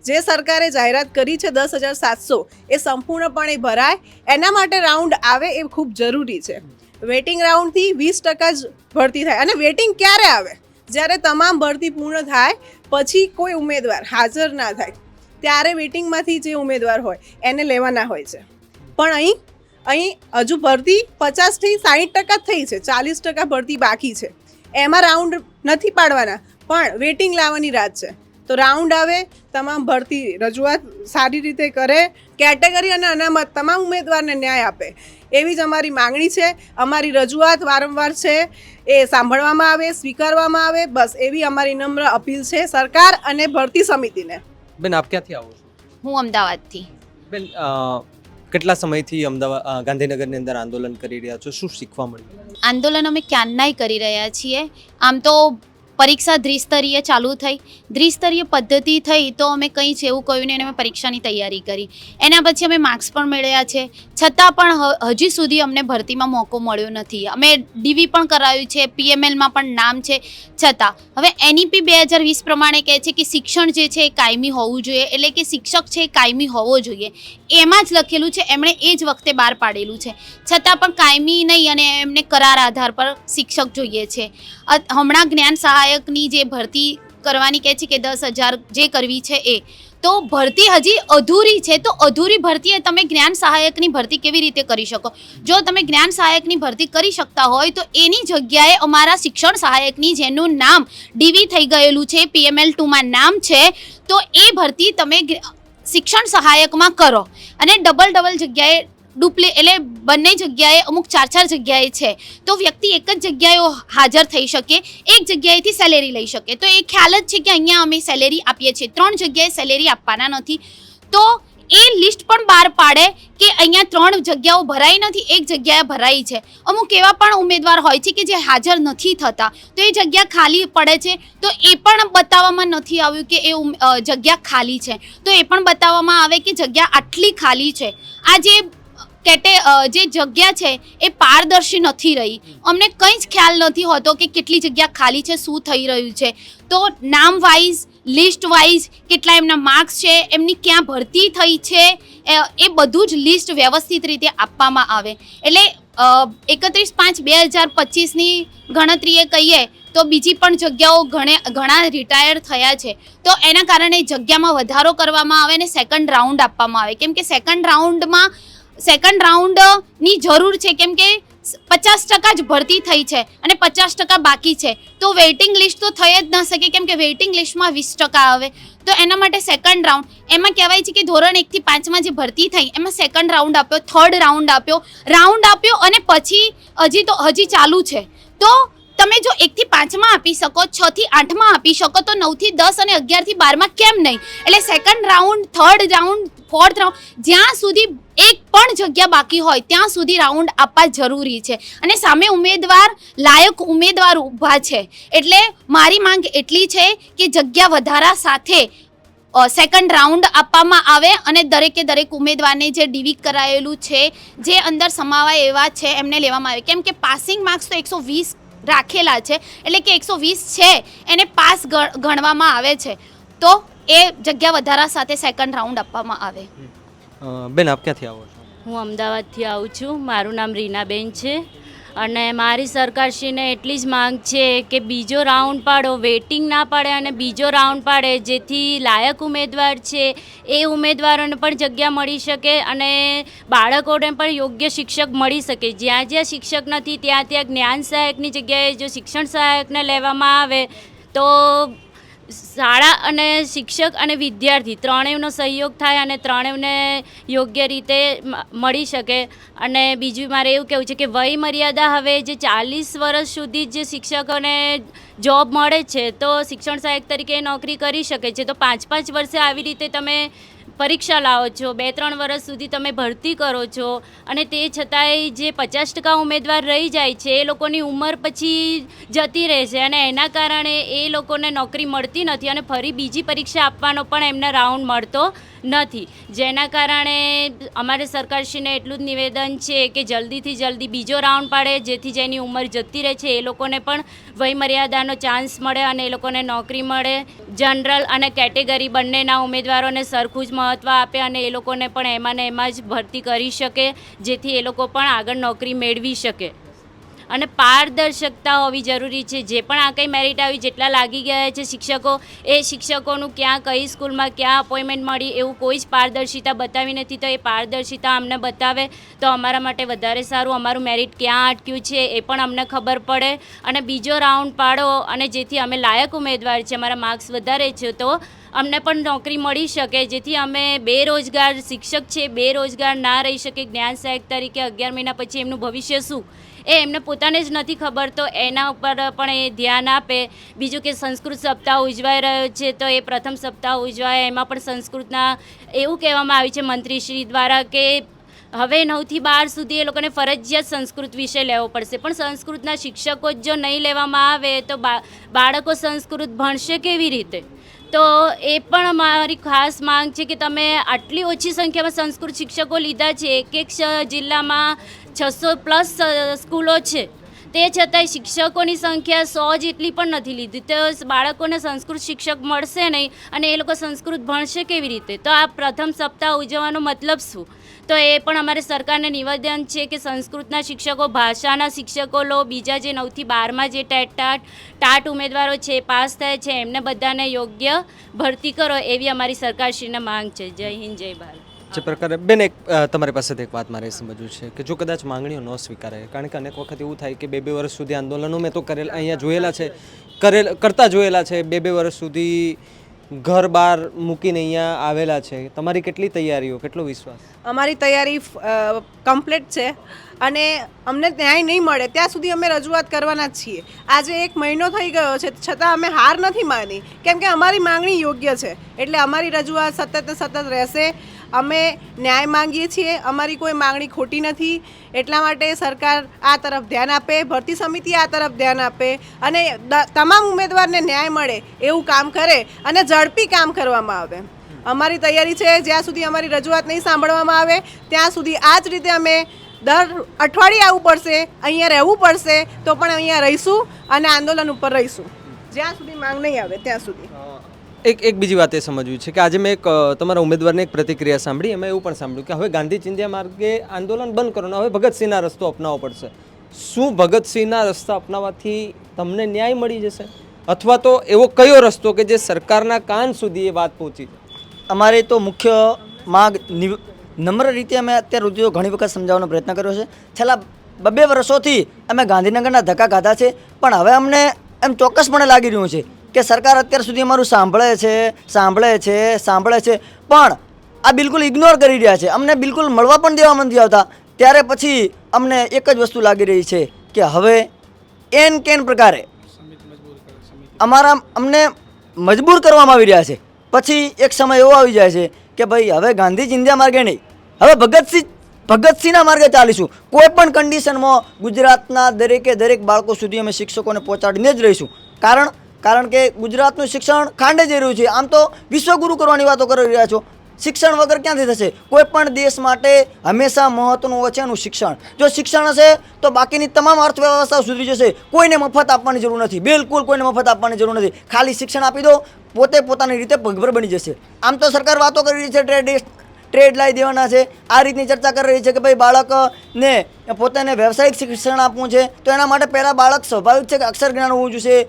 જે સરકારે જાહેરાત કરી છે 10,700 એ સંપૂર્ણપણે ભરાય એના માટે રાઉન્ડ આવે એ ખૂબ જરૂરી છે. વેટિંગ રાઉન્ડથી 20% જ ભરતી થાય. અને વેટિંગ ક્યારે આવે? જ્યારે તમામ ભરતી પૂર્ણ થાય પછી કોઈ ઉમેદવાર હાજર ના થાય ત્યારે વેટિંગમાંથી જે ઉમેદવાર હોય એને લેવાના હોય છે. પણ અહીં હજુ ભરતી 50થી 60% થઈ છે, 40% ભરતી બાકી છે. એમાં રાઉન્ડ નથી પાડવાના પણ વેટિંગ લાવવાની રાત છે. તો રાઉન્ડ આવે, તમામ ભરતી રજૂઆત સારી રીતે કરે, કેટેગરી અને અનામત તમામ ઉમેદવારને ન્યાય આપે. એવી જ અમારી માંગણી છે. અમારી રજૂઆત વારંવાર છે એ સાંભળવામાં આવે, સ્વીકારવામાં આવે, બસ એવી અમારી નમ્ર અપીલ છે સરકાર અને ભરતી સમિતિને. બેન આપ ક્યાંથી આવો છો? હું અમદાવાદથી. બેન કેટલા સમયથી અમદાવાદ ગાંધીનગરની અંદર આંદોલન કરી રહ્યા છો? શું શીખવા મળ્યું? આંદોલન અમે ક્યારનાય કરી રહ્યા છીએ. આમ તો પરીક્ષા દ્વિસ્તરીય ચાલુ થઈ, દ્વિસ્તરીય પદ્ધતિ થઈ તો અમે કંઈ જ એવું કહ્યું નહીં અને અમે પરીક્ષાની તૈયારી કરી. એના પછી અમે માર્ક્સ પણ મેળવ્યા છે, છતાં પણ હજી સુધી અમને ભરતીમાં મોકો મળ્યો નથી. અમે ડીવી પણ કરાવ્યું છે, પીએમએલમાં પણ નામ છે, છતાં હવે એનઈપી 2020 પ્રમાણે કહે છે કે શિક્ષણ જે છે એ કાયમી હોવું જોઈએ, એટલે કે શિક્ષક છે એ કાયમી હોવો જોઈએ. એમાં જ લખેલું છે, એમણે એ જ વખતે બહાર પાડેલું છે, છતાં પણ કાયમી નહીં અને એમને કરાર આધાર પર શિક્ષક જોઈએ છે. હમણાં જ્ઞાન સહાયકની જે ભરતી કરવાની કહે છે કે 10,000 જે કરવી છે એ, તો ભરતી હજી અધૂરી છે. તો અધૂરી ભરતી એ તમે જ્ઞાન સહાયકની ભરતી કેવી રીતે કરી શકો? જો તમે જ્ઞાન સહાયકની ભરતી કરી શકતા હોય તો એની જગ્યાએ અમારા શિક્ષણ સહાયકની જેનું નામ ડીવી થઈ ગયેલું છે, PML 2માં નામ છે, તો એ ભરતી તમે શિક્ષણ સહાયકમાં કરો. અને ડબલ જગ્યાએ એટલે બંને જગ્યાએ અમુક 4 જગ્યાએ છે, તો વ્યક્તિ એક જ જગ્યાએ હાજર થઈ શકે, એક જગ્યાએથી સેલેરી લઈ શકે. તો એ ખ્યાલ જ છે કે અહીંયા અમે સેલેરી આપીએ છીએ, 3 જગ્યાએ સેલેરી આપવાના નથી. તો એ લિસ્ટ પણ બહાર પાડે કે અહીંયા 3 જગ્યાઓ ભરાઈ નથી, એક જગ્યાએ ભરાઈ છે. અમુક એવા પણ ઉમેદવાર હોય છે કે જે હાજર નથી થતા, તો એ જગ્યા ખાલી પડે છે, તો એ પણ બતાવવામાં નથી આવ્યું કે એ જગ્યા ખાલી છે. તો એ પણ બતાવવામાં આવે કે જગ્યા આટલી ખાલી છે. આ જે જગ્યા છે એ પારદર્શી નથી રહી. અમને કંઈ જ ખ્યાલ નથી હોતો કે કેટલી જગ્યા ખાલી છે, શું થઈ રહ્યું છે. તો નામ વાઇઝ, લિસ્ટ વાઇઝ કેટલા એમના માર્ક્સ છે, એમની ક્યાં ભરતી થઈ છે, એ બધું જ લિસ્ટ વ્યવસ્થિત રીતે આપવામાં આવે. એટલે 31/5/2025ની ગણતરીએ કહીએ તો બીજી પણ જગ્યાઓ ઘણા રિટાયર થયા છે, તો એના કારણે જગ્યામાં વધારો કરવામાં આવે અને સેકન્ડ રાઉન્ડ આપવામાં આવે. કેમ કે સેકન્ડ રાઉન્ડની જરૂર છે, કેમ કે 50% જ ભરતી થઈ છે અને 50% બાકી છે. તો વેઇટિંગ લિસ્ટ તો થઈ જ ન શકે, કેમ કે વેઇટિંગ લિસ્ટમાં 20% આવે. તો એના માટે સેકન્ડ રાઉન્ડ, એમાં કહેવાય છે કે ધોરણ 1 થી 5માં જે ભરતી થઈ એમાં સેકન્ડ રાઉન્ડ આપ્યો, થર્ડ રાઉન્ડ આપ્યો અને પછી હજી ચાલુ છે. તો તમે જો 1 થી 5માં આપી શકો, 6 થી 8માં આપી શકો, તો 9 થી 10 અને 11 થી 12માં કેમ નહીં? એટલે second round, third round, fourth round, જ્યાં સુધી એક પણ જગ્યા બાકી હોય ત્યાં સુધી રાઉન્ડ આપવા જરૂરી છે. અને સામે લાયક ઉમેદવાર ઊભા છે. એટલે મારી માંગ એટલી છે કે જગ્યા વધારા સાથે સેકન્ડ રાઉન્ડ આપવામાં આવે અને દરેક ઉમેદવારને જે ડીવી કરાયેલું છે, જે અંદર સમાવાય એવા છે, એમને લેવામાં આવે. કેમ કે પાસિંગ માર્ક્સ તો 120 રાખેલા છે, એટલે કે 120 છે એને પાસ ગણવામાં આવે છે. તો એ જગ્યા વધારા સાથે સેકન્ડ રાઉન્ડ આપવામાં આવે. બેન આપ ક્યાંથી આવો છો? હું અમદાવાદથી આવું છું. મારું નામ રીનાબેન છે અને મારી સરકારશ્રીને એટલી જ માંગ છે કે બીજો રાઉન્ડ પાડો, વેઇટિંગ ના પાડે અને બીજો રાઉન્ડ પાડે, જેથી લાયક ઉમેદવાર છે એ ઉમેદવારોને પણ જગ્યા મળી શકે અને બાળકોને પણ યોગ્ય શિક્ષક મળી શકે. જ્યાં શિક્ષક નથી ત્યાં જ્ઞાન સહાયકની જગ્યાએ જો શિક્ષણ સહાયકને લેવામાં આવે તો શાળા અને શિક્ષક અને વિદ્યાર્થી ત્રણેયનો સહયોગ થાય અને ત્રણેયને યોગ્ય રીતે મળી શકે. અને બીજું મારે એવું કહેવું છે કે વય મર્યાદા હવે જે 40 વર્ષ સુધી જે શિક્ષકોને જોબ મળે છે, તો શિક્ષણ સહાયક તરીકે નોકરી કરી શકે છે. તો 5-5 વર્ષે આવી રીતે તમે પરીક્ષા લાવો છો, 2-3 વર્ષ સુધી તમે ભરતી કરો છો અને તે છતાંય જે 50% ઉમેદવાર રહી જાય છે એ લોકોની ઉંમર પછી જતી રહે છે અને એના કારણે એ લોકોને નોકરી મળતી નથી અને ફરી બીજી પરીક્ષા આપવાનો પણ એમને રાઉન્ડ મળતો નથી. જેના કારણે અમારે સરકારશ્રીને એટલું જ નિવેદન છે કે જલ્દીથી જલ્દી બીજો રાઉન્ડ પાડે, જેથી જેની ઉંમર જતી રહે છે એ લોકોને પણ વયમર્યાદાનો ચાન્સ મળે અને એ લોકોને નોકરી મળે. જનરલ અને કેટેગરી બંનેના ઉમેદવારોને સરખું જ મહત્ત્વ આપે અને એ લોકોને પણ એમાં ને એમાં જ ભરતી કરી શકે, જેથી એ લોકો પણ આગળ નોકરી મેળવી શકે. અને પારદર્શકતા હોવી જરૂરી છે. જે પણ આ કંઈ મેરિટ આવી, જેટલા લાગી ગયા છે શિક્ષકો, એ શિક્ષકોનું ક્યાં કઈ સ્કૂલમાં ક્યાં અપોઇન્ટમેન્ટ મળી એવું કોઈ જ પારદર્શિતા બતાવી નથી. તો એ પારદર્શિતા અમને બતાવે તો અમારા માટે વધારે સારું. અમારું મેરિટ ક્યાં અટક્યું છે એ પણ અમને ખબર પડે અને બીજો રાઉન્ડ પાડો અને જેથી અમે લાયક ઉમેદવાર છે, અમારા માર્ક્સ વધારે છે તો અમને પણ નોકરી મળી શકે, જેથી અમે બેરોજગાર શિક્ષક છે બેરોજગાર ના રહી શકે. જ્ઞાન સહાયક તરીકે 11 મહિના પછી એમનું ભવિષ્ય શું એ એમને પોતાને જ નથી ખબર, તો એના ઉપર પણ એ ધ્યાન આપે. બીજું કે સંસ્કૃત સપ્તાહ ઉજવાઈ રહ્યો છે, તો એ પ્રથમ સપ્તાહ ઉજવાય એમાં પણ સંસ્કૃતના એવું કહેવામાં આવ્યું છે મંત્રીશ્રી દ્વારા કે હવે 9 થી 12 સુધી એ લોકોને ફરજિયાત સંસ્કૃત વિષય લેવો પડશે. પણ સંસ્કૃતના શિક્ષકો જ જો નહીં લેવામાં આવે તો બાળકો સંસ્કૃત ભણશે કેવી રીતે? તો એ પણ મારી ખાસ માંગ છે કે તમે આટલી ઓછી સંખ્યામાં સંસ્કૃત શિક્ષકો લીધા છે. એક જિલ્લામાં 600+ સ્કૂલો છે, તે છતાંય શિક્ષકોની સંખ્યા 100 જેટલી પણ નથી લીધી. તો બાળકોને સંસ્કૃત શિક્ષક મળશે નહીં અને એ લોકો સંસ્કૃત ભણશે કેવી રીતે? તો આ પ્રથમ સપ્તાહ ઉજવવાનો મતલબ શું? તો એ પણ અમારે સરકારને નિવેદન છે કે સંસ્કૃતના શિક્ષકો, ભાષાના શિક્ષકો લો. બીજા જે 9 થી 12માં જે ટાટ ઉમેદવારો છે પાસ થાય છે એમને બધાને યોગ્ય ભરતી કરો, એવી અમારી સરકારશ્રીને માંગ છે. જય હિન્દ, જય ભારત. જે પ્રકારે બેન, એક તમારી પાસેથી એક વાત મારે સમજવું છે કે જો કદાચ માંગણીઓ ન સ્વીકારાય, કારણ કે અનેક વખત એવું થાય કે 2 વર્ષ સુધી આંદોલનો મેં તો અહીંયા જોયેલા છે, કરતા જોયેલા છે. 2 વર્ષ સુધી ઘર બહાર મૂકીને અહીંયા આવેલા છે. તમારી કેટલી તૈયારીઓ, કેટલો વિશ્વાસ? અમારી તૈયારી કમ્પ્લીટ છે અને અમને ન્યાય નહીં મળે ત્યાં સુધી અમે રજૂઆત કરવાના જ છીએ. આજે 1 મહિનો થઈ ગયો છે, છતાં અમે હાર નથી માની, કેમ કે અમારી માંગણી યોગ્ય છે. એટલે અમારી રજૂઆત સતત ને સતત રહેશે. અમે ન્યાય માંગીએ છીએ, અમારી કોઈ માંગણી ખોટી નથી. એટલા માટે સરકાર આ તરફ ધ્યાન આપે, ભરતી સમિતિ આ તરફ ધ્યાન આપે અને તમામ ઉમેદવારને ન્યાય મળે એવું કામ કરે અને ઝડપી કામ કરવામાં આવે. અમારી તૈયારી છે. જ્યાં સુધી અમારી રજૂઆત નહીં સાંભળવામાં આવે ત્યાં સુધી આ જ રીતે અમે દર અઠવાડિયે આવવું પડશે, અહીંયા રહેવું પડશે, તો પણ અહીંયા રહીશું અને આંદોલન ઉપર રહીશું જ્યાં સુધી માંગ નહીં આવે ત્યાં સુધી. એક બીજી વાત એ સમજવી છે કે આજે મેં એક તમારા ઉમેદવારની એક પ્રતિક્રિયા સાંભળી. એમાં એવું પણ સાંભળ્યું કે હવે ગાંધી ચિંધ્યા માર્ગે આંદોલન બંધ કરો ને હવે ભગતસિંહના રસ્તો અપનાવવો પડશે. શું ભગતસિંહના રસ્તા અપનાવવાથી તમને ન્યાય મળી જશે, અથવા તો એવો કયો રસ્તો કે જે સરકારના કાન સુધી એ વાત પહોંચી જાય? અમારી તો મુખ્ય માંગ નમ્ર રીતે અમે અત્યાર સુધી ઘણી વખત સમજાવવાનો પ્રયત્ન કર્યો છે. છેલ્લા 2 વર્ષોથી અમે ગાંધીનગરના ધક્કા ખાધા છે, પણ હવે અમને એમ ચોક્કસપણે લાગી રહ્યું છે કે સરકાર અત્યાર સુધી અમારું સાંભળે છે પણ આ બિલકુલ ઇગ્નોર કરી રહ્યા છે. અમને બિલકુલ મળવા પણ દેવામાં નથી આવતા. ત્યારે પછી અમને એક જ વસ્તુ લાગી રહી છે કે હવે કેન પ્રકારે અમને મજબૂર કરવામાં આવી રહ્યા છે. પછી એક સમય એવો આવી જાય છે કે ભાઈ હવે ગાંધી ચિંધ્યા માર્ગે નહીં, હવે ભગતસિંહના માર્ગે ચાલીશું. કોઈ પણ કન્ડિશનમાં ગુજરાતના દરેક બાળકો સુધી અમે શિક્ષકોને પહોંચાડીને જ રહીશું. કારણ કે ગુજરાતનું શિક્ષણ ખાંડે જઈ રહ્યું છે. આમ તો વિશ્વગુરુ કરવાની વાતો કરી રહ્યા છો, શિક્ષણ વગર ક્યાંથી થશે? કોઈ પણ દેશ માટે હંમેશા મહત્વનું હોય છે એનું શિક્ષણ. જો શિક્ષણ હશે તો બાકીની તમામ અર્થવ્યવસ્થા સુધરી જશે. કોઈને મફત આપવાની જરૂર નથી, બિલકુલ કોઈને મફત આપવાની જરૂર નથી. ખાલી શિક્ષણ આપી દો, પોતે પોતાની રીતે પગભર બની જશે. આમ તો સરકાર વાતો કરી રહી છે, ટ્રેડ લાવી દેવાના છે, આ રીતની ચર્ચા કરી રહી છે કે ભાઈ બાળકને પોતાને વ્યવસાયિક શિક્ષણ આપવું છે, તો એના માટે પહેલાં બાળક સ્વાભાવિક છે કે અક્ષર જ્ઞાન હોવું જોઈએ.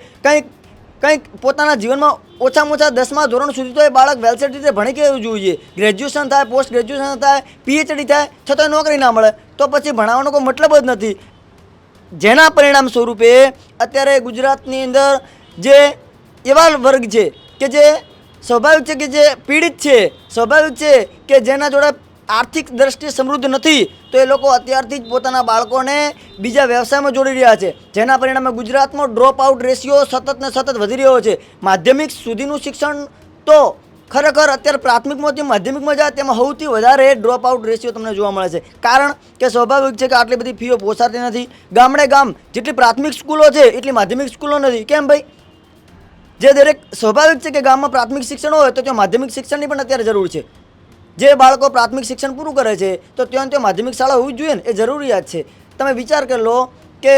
કંઈક પોતાના જીવનમાં ઓછામાં ઓછા 10મા ધોરણ સુધી તો એ બાળક વેલસેટ રીતે ભણી કે જોઈએ. ગ્રેજ્યુએશન થાય, પોસ્ટ ગ્રેજ્યુએશન થાય, PhD થાય, છતાં નોકરી ના મળે તો પછી ભણાવવાનો કોઈ મતલબ જ નથી. જેના પરિણામ સ્વરૂપે અત્યારે ગુજરાતની અંદર જે એવા વર્ગ છે કે જે સ્વાભાવિક છે કે જે પીડિત છે, સ્વાભાવિક છે કે જેના જોડે આર્થિક દ્રષ્ટિએ સમૃદ્ધ નથી, તો એ લોકો અત્યારથી જ પોતાના બાળકોને બીજા વ્યવસાયમાં જોડી રહ્યા છે. જેના પરિણામે ગુજરાતમાં ડ્રોપ આઉટ રેશિયો સતત વધી રહ્યો છે. માધ્યમિક સુધીનું શિક્ષણ તો ખરેખર અત્યારે પ્રાથમિકમાંથી માધ્યમિકમાં જાય તેમાં સૌથી વધારે ડ્રોપ આઉટ રેશિયો તમને જોવા મળે છે. કારણ કે સ્વાભાવિક છે કે આટલી બધી ફીઓ પોસાતી નથી. ગામ જેટલી પ્રાથમિક સ્કૂલો છે એટલી માધ્યમિક સ્કૂલો નથી. કેમ ભાઈ? જે દરેક સ્વાભાવિક છે કે ગામમાં પ્રાથમિક શિક્ષણ હોય તો ત્યાં માધ્યમિક શિક્ષણની પણ અત્યારે જરૂર છે. જે બાળકો પ્રાથમિક શિક્ષણ પૂરું કરે છે તો ત્યાં માધ્યમિક શાળા હોવી જોઈએ ને, એ જરૂરિયાત છે. તમે વિચાર કરી લો કે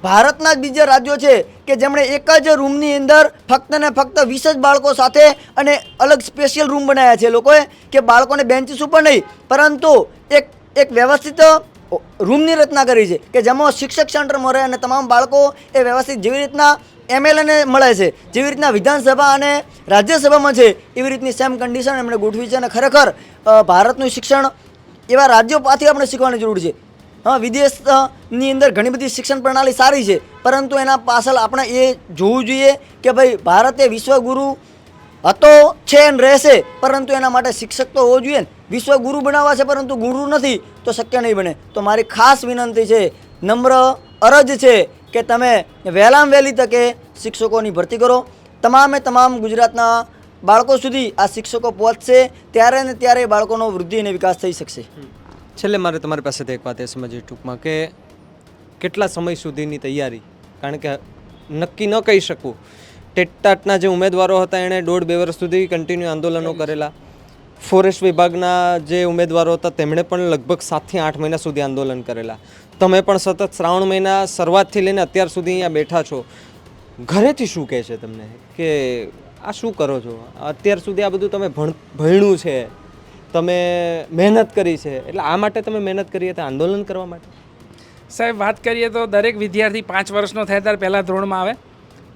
ભારતના જ બીજા રાજ્યો છે કે જેમણે એક જ રૂમની અંદર ફક્ત ને ફક્ત 20 જ બાળકો સાથે અને અલગ સ્પેશિયલ રૂમ બનાવ્યા છે લોકોએ કે બાળકોને બેન્ચીસ ઉપર નહીં પરંતુ એક વ્યવસ્થિત રૂમની રચના કરી છે કે જેમાં શિક્ષક સેન્ટર મળે અને તમામ બાળકો એ વ્યવસ્થિત જેવી રીતના MLAને મળે છે, જેવી રીતના વિધાનસભા અને રાજ્યસભામાં છે, એવી રીતની સેમ કન્ડિશન એમણે ગોઠવી છે. અને ખરેખર ભારતનું શિક્ષણ એવા રાજ્યો પાસેથી આપણે શીખવાની જરૂર છે. વિદેશની અંદર ઘણી બધી શિક્ષણ પ્રણાલી સારી છે, પરંતુ એના પાછળ આપણે એ જોવું જોઈએ કે ભાઈ ભારતે વિશ્વગુરુ હતો છે અને રહેશે, પરંતુ એના માટે શિક્ષક તો હોવો જોઈએ ને. વિશ્વ ગુરુ બનાવવા છે પરંતુ ગુરુ નથી તો શક્ય નહીં બને. તો મારી ખાસ વિનંતી છે, નમ્ર અરજ છે કે તમે વહેલામાં વહેલી તકે શિક્ષકોની ભરતી કરો. તમામ ગુજરાતના બાળકો સુધી આ શિક્ષકો પહોંચશે ત્યારે ને ત્યારે બાળકોનો વૃદ્ધિ અને વિકાસ થઈ શકશે. છેલ્લે મારે તમારી પાસેથી એક વાત એ સમજવી ટૂંકમાં કે કેટલા સમય સુધીની તૈયારી, કારણ કે નક્કી ન કહી શકું. ટેટટાટના જે ઉમેદવારો હતા એણે 1.5-2 વર્ષ સુધી કન્ટિન્યુ આંદોલનો કરેલા. ફોરેસ્ટ વિભાગના જે ઉમેદવારો હતા તેમણે પણ લગભગ 7 થી 8 મહિના સુધી આંદોલન કરેલા. તમે પણ સતત શ્રાવણ મહિના શરૂઆતથી લઈને અત્યાર સુધી અહીંયા બેઠા છો. ઘરેથી શું કહે છે તમને કે આ શું કરો છો? અત્યાર સુધી આ બધું તમે ભણ્યું છે, તમે મહેનત કરી છે, એટલે આ માટે તમે મહેનત કરી હતી આંદોલન કરવા માટે? સાહેબ, વાત કરીએ તો દરેક વિદ્યાર્થી 5 વર્ષનો થાય ત્યારે પહેલાં ધોરણમાં આવે,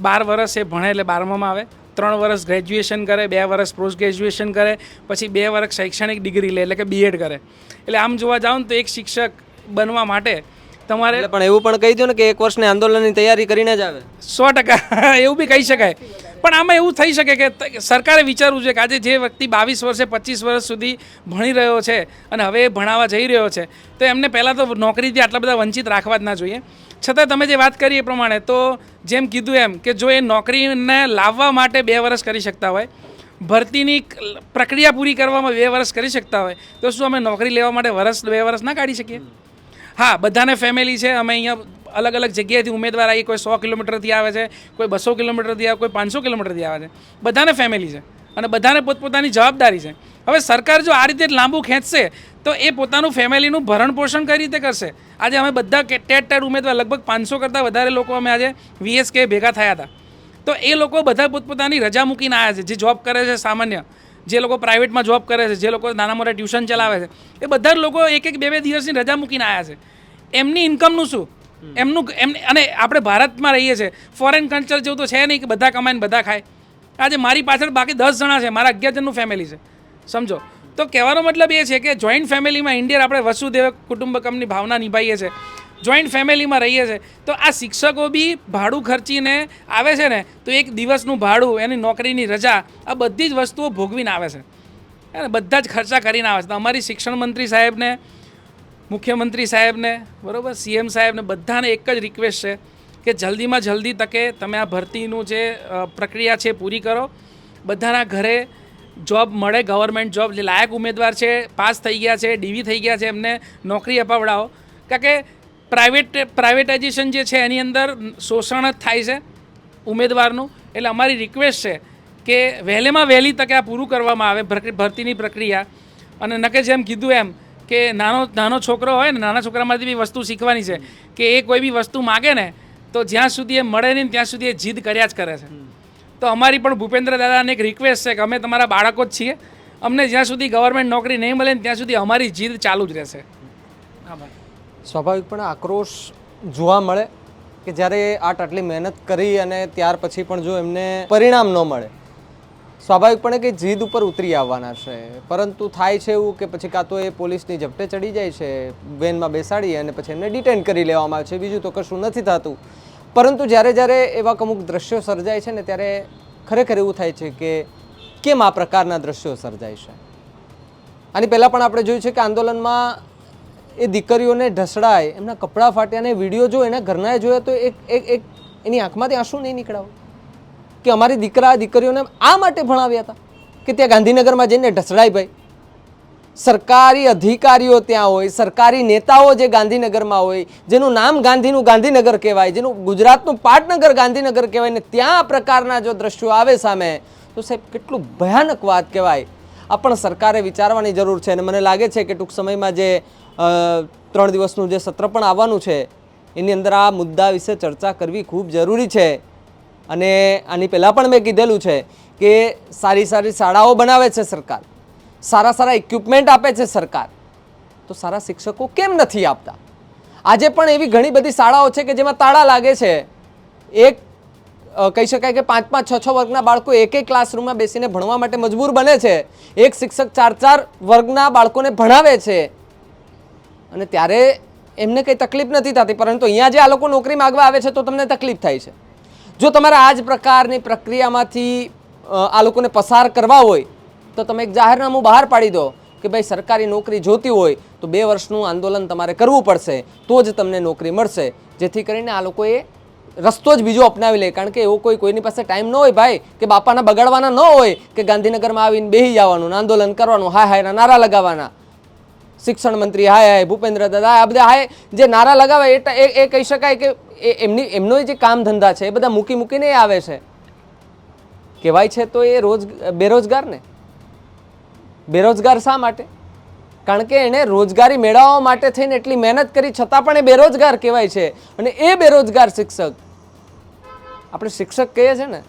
12 વર્ષ એ ભણે એટલે 12મામાં આવે, 3 વર્ષ ગ્રેજ્યુએશન કરે, 2 વર્ષ પોસ્ટ ગ્રેજ્યુએશન કરે, પછી 2 વર્ષ શૈક્ષણિક ડિગ્રી લે એટલે કે બીએડ કરે. એટલે આમ જોવા જાઓ ને તો એક શિક્ષક બનવા માટે તમારે એટલે પણ એવું પણ કહી દો ને કે 1 વર્ષની આંદોલનની તૈયારી કરીને જ આવે. 100% એવું બી કહી શકાય. પણ આમાં એવું થઈ શકે કે સરકારે વિચારવું છે કે આજે જે વ્યક્તિ 22 વર્ષે 25 વર્ષ સુધી ભણી રહ્યો છે અને હવે એ ભણાવવા જઈ રહ્યો છે તો એમને પહેલાં તો નોકરીથી આટલા બધા વંચિત રાખવા જ ના જોઈએ. છતાં તમે જે વાત કરી એ પ્રમાણે તો જેમ કીધું એમ કે જો એ નોકરીને લાવવા માટે 2 વર્ષ કરી શકતા હોય, ભરતીની પ્રક્રિયા પૂરી કરવામાં 2 વર્ષ કરી શકતા હોય, તો શું અમે નોકરી લેવા માટે 2 વર્ષ ના કાઢી શકીએ? હા, બધાને ફેમિલી છે. અમે અહીંયા અલગ અલગ જગ્યાએથી ઉમેદવાર આવી, કોઈ 100 કિલોમીટરથી આવે છે, કોઈ 200 કિલોમીટરથી આવે, કોઈ 500 કિલોમીટરથી આવે છે. બધાને ફેમિલી છે અને બધાને પોતપોતાની જવાબદારી છે. હવે સરકાર જો આ રીતે લાંબુ ખેંચશે તો એ પોતાનું ફેમિલીનું ભરણ પોષણ કઈ રીતે કરશે? આજે અમે બધા ટેટ ઉમેદવાર લગભગ 500 કરતાં વધારે લોકો અમે આજે VSK ભેગા થયા હતા. તો એ લોકો બધા પોતપોતાની રજા મૂકીને આવ્યા છે. જે જોબ કરે છે સામાન્ય, જે લોકો પ્રાઇવેટમાં જોબ કરે છે, જે લોકો નાના મોટા ટ્યુશન ચલાવે છે, એ બધા લોકો 1-2 દિવસની રજા મૂકીને આવ્યા છે. એમની ઇન્કમનું શું? અને આપણે ભારતમાં રહીએ છીએ, ફોરેન કલ્ચર જેવું તો છે નહીં કે બધા કમાઈને બધા ખાય. આજે મારી પાછળ બાકી 10 જણા છે, મારા 11 જણનું ફેમિલી છે, સમજો. તો કહેવાનો મતલબ એ છે કે જોઈન્ટ ફેમિલીમાં ઇન્ડિયન આપણે વસુદેવ કુટુંબકમની ભાવના નિભાવીએ છીએ, જોઈન્ટ ફેમિલીમાં રહીએ છીએ. તો આ શિક્ષકો બી ભાડું ખર્ચીને આવે છે ને, તો એક દિવસનું ભાડું, એની નોકરીની રજા, આ બધી જ વસ્તુઓ ભોગવીને આવે છે અને બધા જ ખર્ચા કરીને આવે છે. તો અમારી શિક્ષણ મંત્રી સાહેબને, મુખ્યમંત્રી સાહેબને, બરાબર, CM સાહેબને બધાને એક જ રિક્વેસ્ટ છે કે જલ્દીમાં જલ્દી તકે તમે આ ભરતીનું જે પ્રક્રિયા છે પૂરી કરો. બધાના ઘરે જોબ મળે, ગવર્મેન્ટ જોબ. જે લાયક ઉમેદવાર છે, પાસ થઈ ગયા છે, DV થઈ ગયા છે, એમને નોકરી અપાવડાવો. કારણ કે પ્રાઇવેટાઇઝેશન જે છે એની અંદર શોષણ જ થાય છે ઉમેદવારનું. એટલે અમારી રિક્વેસ્ટ છે કે વહેલેમાં વહેલી તકે આ પૂરું કરવામાં આવે ભરતીની પ્રક્રિયા. અને નકે જેમ કીધું એમ કે નાનો છોકરો હોય ને, નાના છોકરામાંથી બી વસ્તુ શીખવાની છે કે એ કોઈ બી વસ્તુ માગે ને તો જ્યાં સુધી એ મળે નહીં ત્યાં સુધી એ જીદ કર્યા જ કરે છે. તો અમારી પણ ભૂપેન્દ્ર દાદાને એક રિક્વેસ્ટ છે કે અમે તમારા બાળકો જ છીએ, અમને જ્યાં સુધી ગવર્મેન્ટ નોકરી નહીં મળે ત્યાં સુધી અમારી જીદ ચાલુ જ રહેશે. સ્વાભાવિકપણે આક્રોશ જોવા મળે કે જ્યારે આટલી મહેનત કરી અને ત્યાર પછી પણ જો એમને પરિણામ ન મળે, સ્વાભાવિકપણે કે જીદ ઉપર ઉતરી આવવાના છે. પરંતુ થાય છે એવું કે પછી કાં તો એ પોલીસની ઝપટે ચડી જાય છે, વેનમાં બેસાડી અને પછી એમને ડિટેન કરી લેવામાં આવે છે, બીજું તો કશું નથી થતું. પરંતુ જ્યારે એવા અમુક દ્રશ્યો સર્જાય છે ને ત્યારે ખરેખર એવું થાય છે કે કેમ આ પ્રકારના દ્રશ્યો સર્જાય છે. આની પહેલાં પણ આપણે જોયું છે કે આંદોલનમાં એ દીકરીઓને ઢસડાય, એમના કપડાં ફાટ્યા, અને વિડીયો જો એના ઘરનાએ જોયો તો એક એની આંખમાંથી આંસુ નહીં નીકળાવ કે અમારી દીકરીઓને આ માટે ભણાવ્યા હતા કે ત્યાં ગાંધીનગરમાં જઈને ઢસડાય. ભાઈ, સરકારી અધિકારીઓ ત્યાં હોય, સરકારી નેતાઓ જે ગાંધીનગરમાં હોય, જેનું નામ ગાંધીનું ગાંધીનગર કહેવાય, જેનું ગુજરાતનું પાટનગર ગાંધીનગર કહેવાય, ને ત્યાં આ પ્રકારના જો દ્રશ્યો આવે સામે તો સાહેબ કેટલું ભયાનક વાત કહેવાય. આ પણ સરકારે વિચારવાની જરૂર છે. અને મને લાગે છે કે ટૂંક સમયમાં જે 3 દિવસનું જે સત્ર પણ આવવાનું છે એની અંદર આ મુદ્દા વિશે ચર્ચા કરવી ખૂબ જરૂરી છે. અને આની પહેલાં પણ મેં કીધેલું છે કે સારી શાળાઓ બનાવે છે સરકાર, સારા ઇક્વિપમેન્ટ આપે છે સરકાર, તો સારા શિક્ષકો કેમ નથી આપતા? આજે પણ એવી ઘણી બધી શાળાઓ છે કે જેમાં તાળા લાગે છે. એક કહી શકાય કે 5-5, 6-6 વર્ગના બાળકો એક ક્લાસરૂમમાં બેસીને ભણવા માટે મજબૂર બને છે. એક શિક્ષક 4-4 વર્ગના બાળકોને ભણાવે છે અને ત્યારે એમને કંઈ તકલીફ નથી થતી. પરંતુ અહીંયા જે આ લોકો નોકરી માગવા આવે છે તો તમને તકલીફ થાય છે. જો તમારે આ જ પ્રકારની પ્રક્રિયામાંથી આ લોકોને પસાર કરવા હોય તો તમે એક જાહેરનામું બહાર પાડી દો કે ભાઈ સરકારી નોકરી જોતી હોય તો 2 વર્ષનું આંદોલન તમારે કરવું પડશે, તો જ તમને નોકરી મળશે, જેથી કરીને આ લોકોએ રસ્તો જ બીજો અપનાવી લે. કારણ કે એવો કોઈની પાસે ટાઈમ ન હોય ભાઈ કે બાપાના બગાડવાના ન હોય કે ગાંધીનગરમાં આવીને બેસી જવાનું, આંદોલન કરવાનું, હાય હાયના નારા લગાવવાના. શિક્ષણ મંત્રી હાય હાય, ભૂપેન્દ્ર દાદા, આ બધા હાય જે નારા લગાવે એ કહી શકાય કે એમનો જે કામ ધંધા છે એ બધા મૂકીને એ આવે છે. કહેવાય છે તો એ બેરોજગાર ને. બેરોજગાર શા માટે? કારણ કે એણે રોજગારી મેળવવા માટે થઈને એટલી મહેનત કરી છતાં પણ એ બેરોજગાર કહેવાય છે. અને એ બેરોજગાર શિક્ષક, આપણે શિક્ષક કહીએ છીએ ને,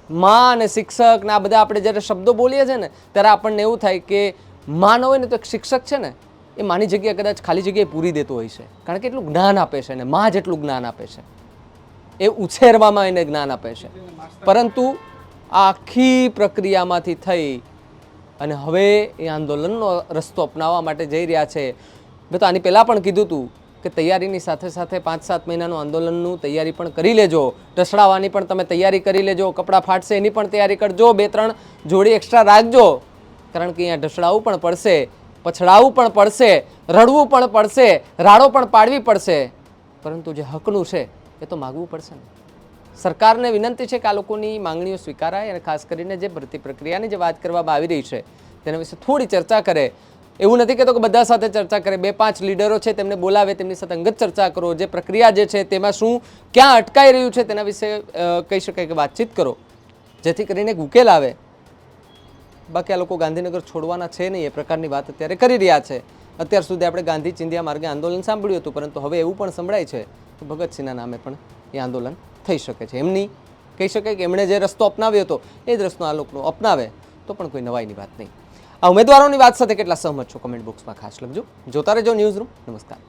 માં અને શિક્ષક ને આ બધા આપણે જ્યારે શબ્દો બોલીએ છીએ ને ત્યારે આપણને એવું થાય કે માં ન હોય ને તો એક શિક્ષક છે ને એ માની જગ્યા કદાચ ખાલી જગ્યાએ પૂરી દેતો હોય છે. કારણ કે એટલું જ્ઞાન આપે છે ને માં જેટલું જ્ઞાન આપે છે, એ ઉછેરવામાં એને જ્ઞાન આપે છે. પરંતુ આ આખી પ્રક્રિયામાંથી થઈ અને હવે એ આંદોલનનો રસ્તો અપનાવવા માટે જઈ રહ્યા છે. મેં તો આની પહેલાં પણ કીધું હતું કે તૈયારીની સાથે સાથે 5-7 મહિનાનું આંદોલનનું તૈયારી પણ કરી લેજો, ઢસડાવાની પણ તમે તૈયારી કરી લેજો, કપડાં ફાટશે એની પણ તૈયારી કરજો, 2-3 જોડી એક્સ્ટ્રા રાખજો. કારણ કે અહીંયા ઢસડાવવું પણ પડશે, પછડાવવું પણ પડશે, રડવું પણ પડશે, રાડો પણ પાડવી પડશે, પરંતુ જે હકનું છે એ તો માગવું પડશે ને. સરકારને વિનંતી છે કે આ લોકોની માંગણીઓ સ્વીકારાય અને ખાસ કરીને જે ભરતી પ્રક્રિયાની જે વાત કરવામાં આવી રહી છે તેના વિશે થોડી ચર્ચા કરે. એવું નથી કહેતો કે બધા સાથે ચર્ચા કરે, 2-5 લીડરો છે તેમને બોલાવે, તેમની સાથે અંગત ચર્ચા કરો, જે પ્રક્રિયા જે છે તેમાં શું ક્યાં અટકાઈ રહ્યું છે તેના વિશે કહી શકાય કે વાતચીત કરો, જેથી કરીને એક ઉકેલ આવે. બાકી આ લોકો ગાંધીનગર છોડવાના છે નહીં એ પ્રકારની વાત અત્યારે કરી રહ્યા છે. અત્યાર સુધી આપણે ગાંધી ચિંધ્યા માર્ગે આંદોલન સાંભળ્યું હતું, પરંતુ હવે એવું પણ સંભળાય છે કે ભગતસિંહના નામે પણ એ આંદોલન થઈ શકે છે. એમની કહી શકાય કે એમણે જે રસ્તો અપનાવ્યો હતો એ જ રસ્તો આ લોકો અપનાવે તો પણ કોઈ નવાઈની વાત નહીં. આ ઉમેદવારોની વાત સાથે કેટલા સહમત છો કમેન્ટ બોક્સમાં ખાસ લખજો. જોતા રહેજો ન્યૂઝ રૂમ. નમસ્કાર.